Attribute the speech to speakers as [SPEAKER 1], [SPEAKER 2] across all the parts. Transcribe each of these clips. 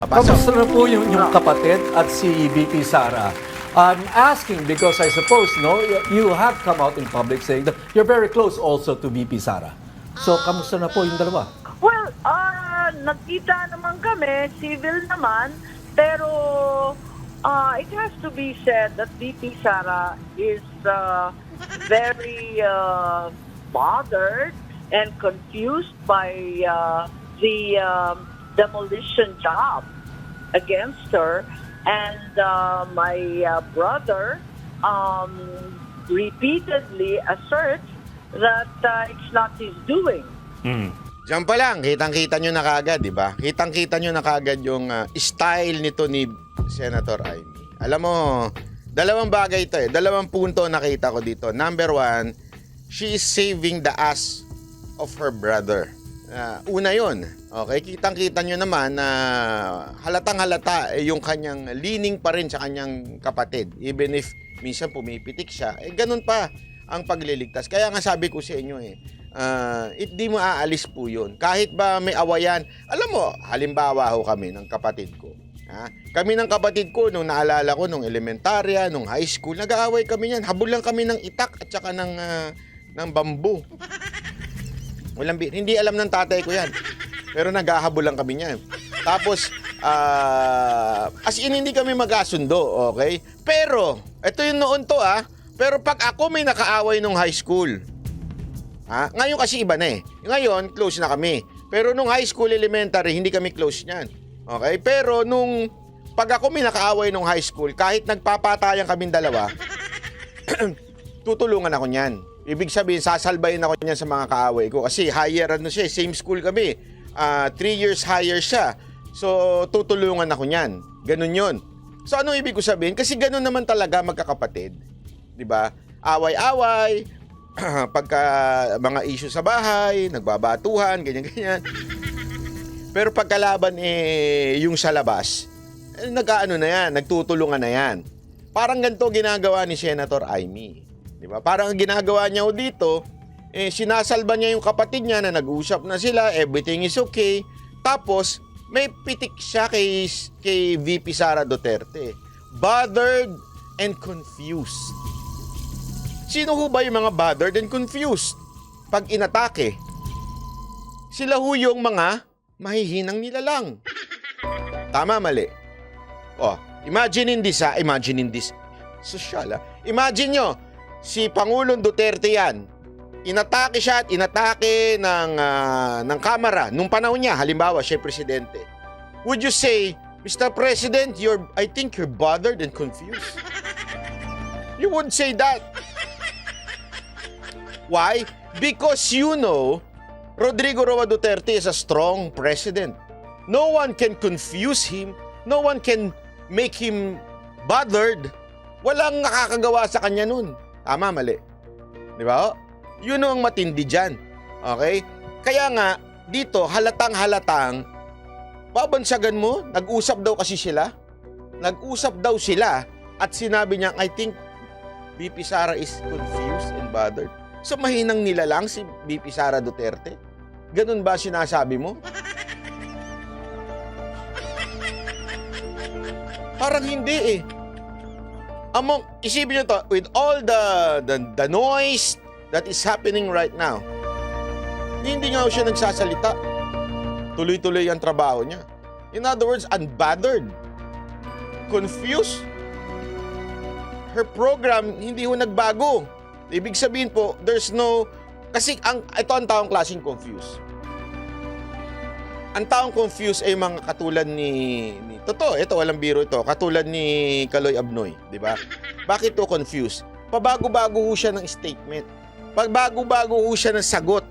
[SPEAKER 1] Kamusta na po yung kapatid at si VP Sara? I'm asking because I suppose, no, you have come out in public saying that you're very close also to VP Sara. So, kamusta na po yung dalawa?
[SPEAKER 2] Well, nagkita naman kami, civil naman, pero it has to be said that VP Sara is very bothered and confused by the demolition job against her, and my brother repeatedly asserts that it's not his doing.
[SPEAKER 3] Diyan pa lang, kitang-kita nyo na kagad, di ba? Kitang-kita nyo na kagad yung style nito ni Senator Amy. Alam mo, dalawang bagay ito eh. Dalawang punto nakita ko dito. Number one, she is saving the ass of her brother. Una yun. Okay, kitang-kita nyo naman na halatang-halata yung kanyang leaning pa rin sa kanyang kapatid. Even if minsan pumipitik siya, ganun pa ang pagliligtas. Kaya nga sabi ko sa inyo di mo aalis po yun. Kahit ba may awayan. Alam mo, halimbawa ho kami ng kapatid ko. Kami ng kapatid ko, nung naalala ko, nung elementarya, nung high school, nag-aaway kami yan. Habol lang kami ng itak at saka ng bambu. Hindi alam ng tatay ko yan. Pero naghahabol lang kami niyan. Tapos, as in, hindi kami magkasundo, okay? Pero, ito yung noon to, Pero pag ako may nakaaway nung high school, ngayon kasi iba na eh. Ngayon, close na kami. Pero nung high school, elementary, hindi kami close niyan. Okay? Pero pag ako may nakaaway nung high school, kahit nagpapatayan kaming dalawa, tutulungan ako niyan. Ibig sabihin, sasalbayin ako niyan sa mga kaaway ko. Kasi higher siya, same school kami. 3 years higher siya. So, tutulungan ako niyan. Ganun yun. So, anong ibig ko sabihin? Kasi ganun naman talaga magkakapatid. Diba? Away-away, pagka mga issue sa bahay, nagbabatuhan, ganyan-ganyan. Pero pagkalaban yung sa labas, nag-aano na yan, nagtutulungan na yan. Parang ganito ginagawa ni Senator Amy. Diba? Parang ang ginagawa niya dito, sinasalba niya yung kapatid niya na nag-usap na sila, everything is okay. Tapos, may pitik siya kay VP Sara Duterte. Bothered and confused. Sino ho ba yung mga bothered and confused? Pag inatake, sila ho yung mga mahihinang nilalang. Tama, mali? Imagine this. Social, Imagine nyo, si Pangulong Duterte yan. Inatake siya at inatake ng kamera nung panahon niya. Halimbawa, siya presidente. Would you say, Mr. President, I think you're bothered and confused? You would say that. Why? Because Rodrigo Roa Duterte is a strong president. No one can confuse him. No one can make him bothered. Walang nakakagawa sa kanya nun. Tama, mali. Di ba? Yun ang matindi dyan. Okay? Kaya nga, dito, halatang-halatang, babansagan mo, nag-usap daw kasi sila. Nag-usap daw sila at sinabi niya, I think VP Sara is confused and bothered. So, mahinang nilalang si VP Sara Duterte? Ganun ba sinasabi mo? Parang hindi isipin nyo to, with all the noise that is happening right now, hindi nga siya nagsasalita. Tuloy-tuloy ang trabaho niya. In other words, unbothered. Confused. Her program, hindi ho nagbago. Ibig sabihin po, kasi ito ang taong klaseng confused. Ang taong confused ay mga katulad ito walang biro ito, katulad ni Kaloy Abnoy, di ba? Bakit to confused? Pabago-bago ho siya ng statement. Pagbago-bago ho siya ng sagot.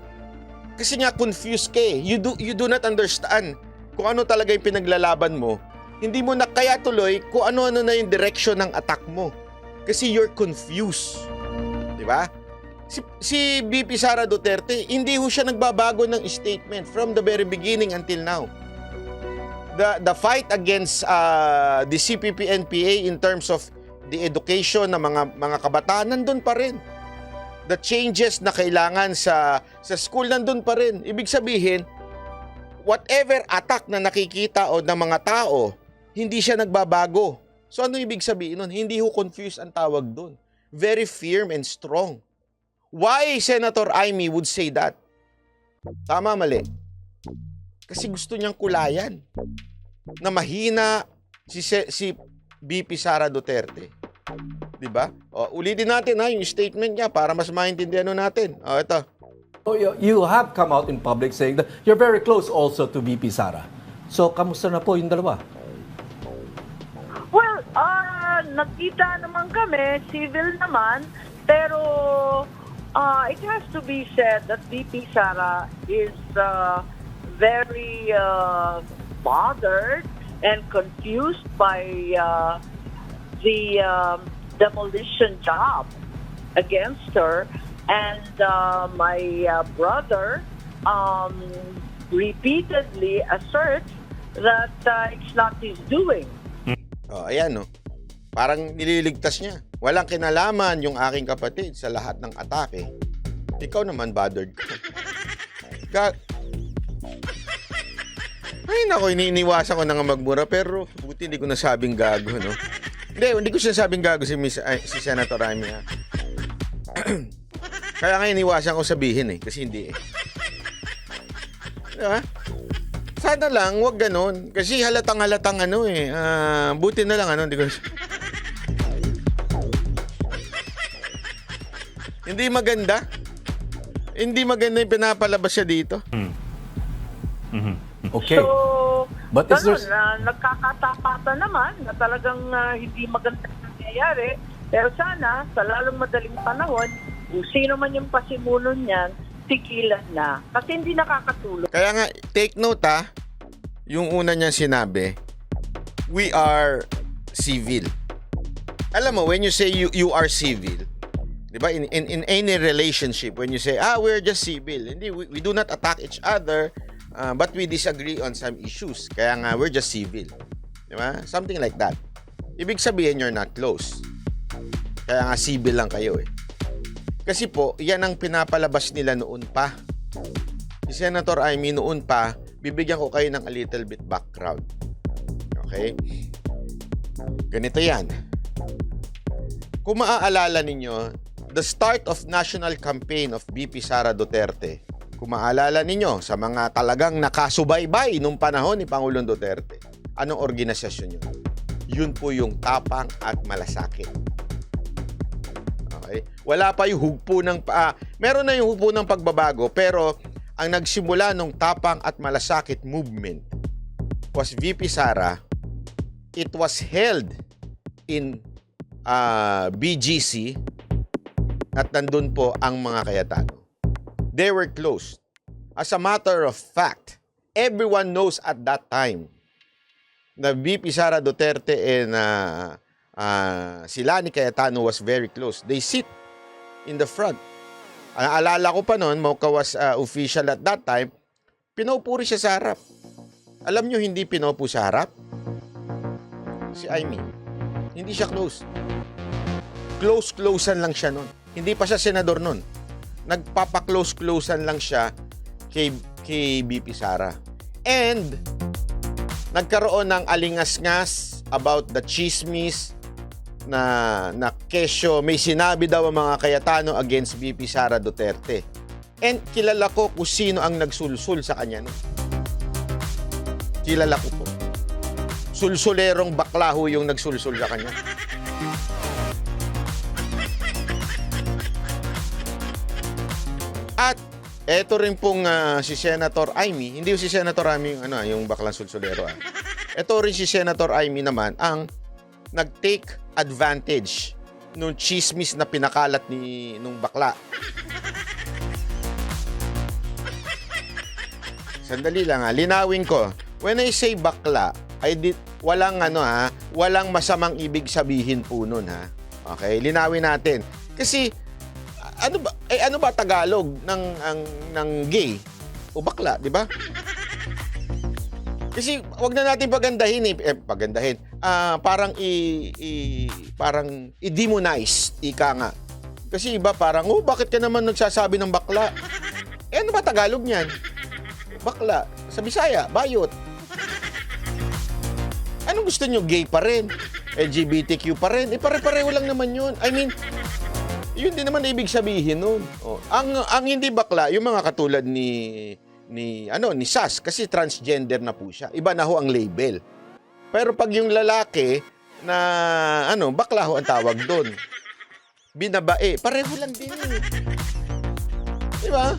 [SPEAKER 3] Kasi nga confused ka eh. You do not understand kung ano talaga yung pinaglalaban mo. Hindi mo na kaya tuloy kung ano-ano na yung direction ng attack mo. Kasi you're confused. Di ba? Si VP Sara Duterte, hindi ho siya nagbabago ng statement from the very beginning until now. The fight against the CPP-NPA in terms of the education ng mga kabataan, nandun pa rin. The changes na kailangan sa school, nandun pa rin. Ibig sabihin, whatever attack na nakikita o ng mga tao, hindi siya nagbabago. So ano ibig sabihin nun? Hindi ho confused ang tawag dun. Very firm and strong. Why Senator Amy would say that? Tama, mali. Kasi gusto niyang kulayan na mahina si BP Sara Duterte. 'Di ba? O, ulitin natin ha yung statement niya para mas maintindihan natin. O, ito.
[SPEAKER 1] So, you have come out in public saying that you're very close also to VP Sara. So, kamusta na po yung dalawa?
[SPEAKER 2] Well, nagkita naman kami, civil naman, pero it has to be said that VP Sara is very bothered and confused by the demolition job against her. And my brother repeatedly asserts that it's not his doing.
[SPEAKER 3] Oh, ayan no. Parang nililigtas niya. Walang kinalaman yung aking kapatid sa lahat ng atake. Ikaw naman bothered ka. Ay nako, iniiwasan ko na nga magmura pero buti hindi ko nasabing gago, no? Hindi ko sinasabing gago si Senator Amy. Kaya nga iniwasan ko sabihin kasi hindi Diba? Sana lang, wag ganon. Kasi halatang-halatang buti na lang hindi ko... Hindi maganda. Hindi maganda yung pinapalabas siya dito.
[SPEAKER 1] Okay.
[SPEAKER 2] So,
[SPEAKER 1] But is
[SPEAKER 2] ganun,
[SPEAKER 1] there...
[SPEAKER 2] nagkakatapatan naman na talagang hindi maganda nangyayari. Pero sana, sa lalong madaling panahon, kung sino man yung pasimuno niyan, tigilan na. Kasi hindi nakakatulong.
[SPEAKER 3] Kaya nga, take note yung una niyang sinabi, we are civil. Alam mo, when you say you are civil, di ba, in any relationship, when you say, we're just civil, hindi, we do not attack each other, but we disagree on some issues. Kaya nga, we're just civil. Di ba? Something like that. Ibig sabihin, you're not close. Kaya nga, civil lang kayo Kasi po, yan ang pinapalabas nila noon pa. Si Senator Amy noon pa, bibigyan ko kayo ng a little bit background. Okay? Ganito yan. Kung maaalala ninyo, the start of national campaign of BP Sara Duterte, kung maaalala ninyo sa mga talagang nakasubaybay nung panahon ni Pangulong Duterte, anong organisasyon yun? Yun po yung Tapang at Malasakit. Okay? Wala pa yung hugpo ng... meron na yung hugpo ng pagbabago, pero ang nagsimula ng Tapang at Malasakit movement was VP Sara. It was held in BGC at nandun po ang mga Cayetano. They were close. As a matter of fact, everyone knows at that time na VP Sara Duterte and sila ni Cayetano was very close. They sit in the front. Alala ko pa noon, Mocha was official at that time, pinupuri siya sa harap. Alam nyo, hindi pinupo sa harap? Si Amy. Hindi siya close. Close-closean lang siya noon. Hindi pa siya senador noon. Nagpapa-close-closean lang siya kay BP Sara. And nagkaroon ng alingas-ngas about the chismis na kesyo may sinabi daw ang mga Cayetano against BP Sara Duterte. And kilala ko kung sino ang nagsulsul sa kanya. No? Kilala ko po. Sulsulerong bakla ho yung nagsulsul sa kanya. At eto rin pong si Senator Amy, hindi si Senator Amy yung baklang sulsulero. Ito rin si Senator Amy naman ang nag-take advantage nung chismis na pinakalat nung bakla. Sandali lang linawin ko. When I say bakla, walang masamang ibig sabihin po nun Okay, linawin natin. Kasi ano ba Tagalog ng gay o bakla, di ba? Kasi wag na natin pagandahin pagandahin. Parang parang i-demonize ika nga. Kasi iba parang bakit ka naman nagsasabi ng bakla? Ano ba Tagalog niyan? bakla. Sa Bisaya, bayot. Anong gusto nyo? Gay pa rin? LGBTQ pa rin? Pare-pareho lang naman yun. I mean, yun din naman ibig sabihin nun. Ang hindi bakla, yung mga katulad ni Sas, kasi transgender na po siya. Iba na ho ang label. Pero pag yung lalaki na bakla ho ang tawag doon. Binabae, pareho lang din. Di ba?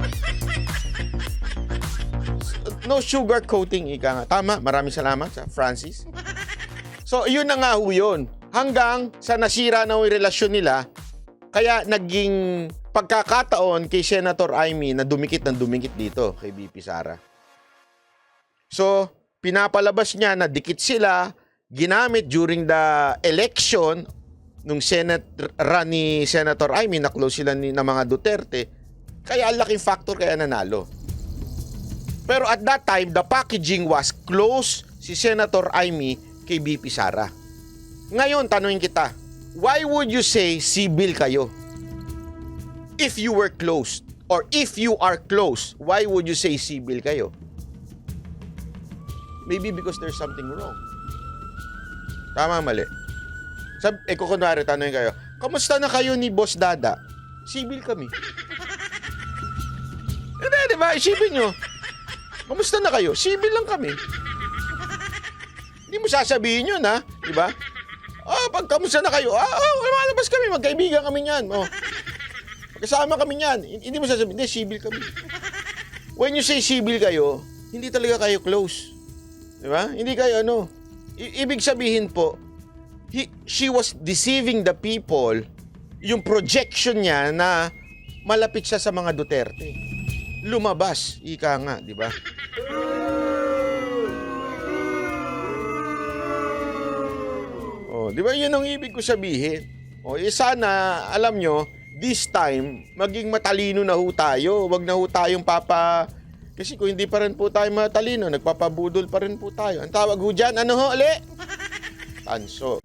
[SPEAKER 3] No sugar coating, ika nga. Tama, maraming salamat sa Francis. So, yun na nga ho yun. Hanggang sa nasira na yung relasyon nila, kaya naging pagkakataon kay Senator Amy na dumikit ng dumikit dito kay VP Sara. So, pinapalabas niya na dikit sila, ginamit during the election nung run ni Senator Amy, na close sila ng mga Duterte, kaya ang laking factor kaya nanalo. Pero at that time, the packaging was close si Senator Amy kay VP Sara. Ngayon, tanungin kita, why would you say civil kayo? If you were close, or if you are close, why would you say civil kayo? Maybe because there's something wrong. Tama, mali. Kunwari, tanungin kayo, kamusta na kayo ni Boss Dada? Civil kami. Di ba? Isipin nyo. Kamusta na kayo? Civil lang kami. Hindi mo sasabihin yun, ha? Di ba? Pag kamusta na kayo? Lumalabas kami, magkaibigan kami niyan. Kasama kami niyan. Hindi mo sasabihin, hindi, civil kami. When you say civil kayo, hindi talaga kayo close. Di ba? Hindi kayo ibig sabihin po, she was deceiving the people, yung projection niya na malapit siya sa mga Duterte. Lumabas, ika nga, di ba? Di ba yun ang ibig ko sabihin? Sana, alam nyo, this time, maging matalino na ho tayo. Huwag na ho tayong Kasi kung hindi pa rin po tayo matalino, nagpapabudol pa rin po tayo. Ang tawag ho dyan, ano ho, ali? Tanso.